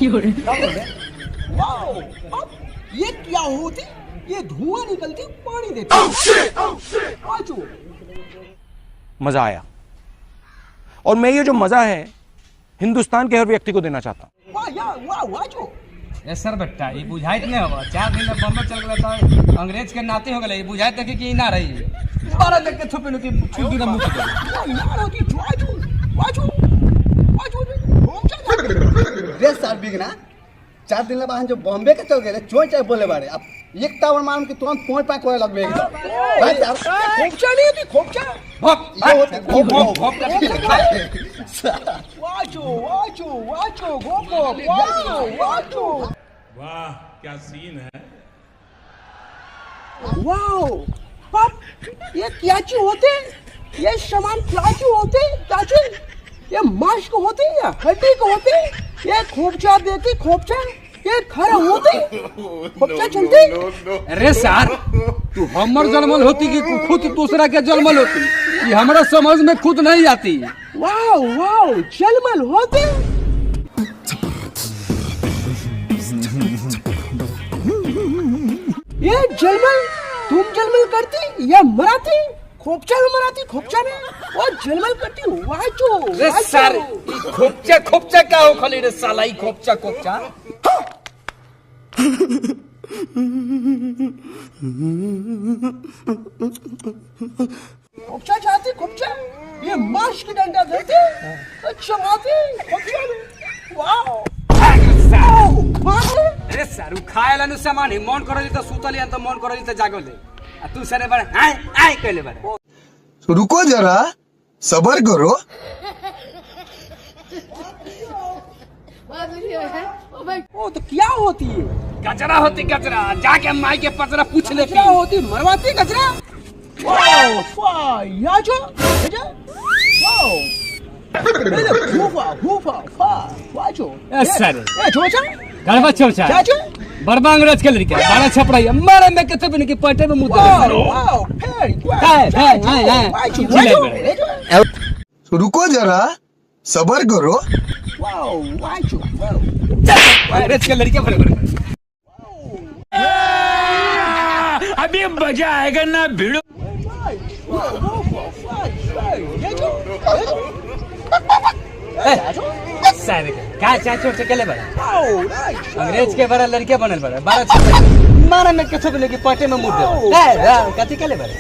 Wow, अब ये क्या होती? ये धुआं निकलती पानी देती। आजो मजा आया, और मैं ये जो मजा है हिंदुस्तान के हर व्यक्ति को देना चाहता हूँ। वाह यार, वाह आजो। ए सर बेटा ये बुझाइत नहीं होगा, 4 दिन में बम्बई चल गया था, अंग्रेज के नाते हो गए, ये बुझाइत देखे कि ना रही 12 देख के थोपे नु की छुट्टी ना मुक्त कर। यार होती आजो घूम जा। रे सर बिगना 4 दिन बाद जो बॉम्बे के चल गए चोय चाय बोले बारे अब एक टावर मालूम कि तुरंत पहुंच पाए कोई लगबे एकदम भाई यार खोपचा नहीं होती, खोपचा। भोप ये होते भोप वाचो गोपो वाचो। वाह क्या सीन है। वाओ पाप, ये क्या चीज होते? ये सामान क्या चीज होते? क्या चीज? ये मांस को होते या हड्डी को होते? ये खोपचा देती, खोपचा ये खरा होते, खोपचा चलते। अरे सर तू हमर जन्मल होती कि खुद दूसरा के जन्मल होती, ये हमरा समझ में खुद नहीं आती। वाओ जलमल होते। ये जलमल तुम जलमल करती या मराती? खोपचा में मराती, खोपचा में और जलमल करती। वाचो रे सर ई खोपचा क्या हो खाली रे साला, ई खोपचा खोपचा चाहती, खोपचा ये मांस की डंडा देते चबाते खोपचा में। वाओ अरे सर उ खाएला नु सामान ही मन करली त सुतली त मन करली त जागले, आ तू सरे बड़ आय कहले बड़। रुको जरा सबर करो। ओ तो क्या होती है? कचरा होती, कचरा जाके माई के पचरा पूछ ले। क्या होती? मरवाती कचरा। वाओ या जो वाओ हुफा वाचो। ए सर ए छोचा गड़बड़ चोचा चाचू बड़बा अंग्रेज के लड़के बड़ा छपड़ाई मारे में कते बिन के पटे में मुद्दे। वाओ रुको जरा सबर करो। वाओ वाचो अंग्रेज के लड़के बड़े अभी मजा आएगा ना भिड़ो। सर का चाचो चले बड़ा अंग्रेज के बड़ा लड़के बनल बड़ा 12 छपड़ाई मारे में कते बिन के पटे में मुद्दे। कथि केले बड़ा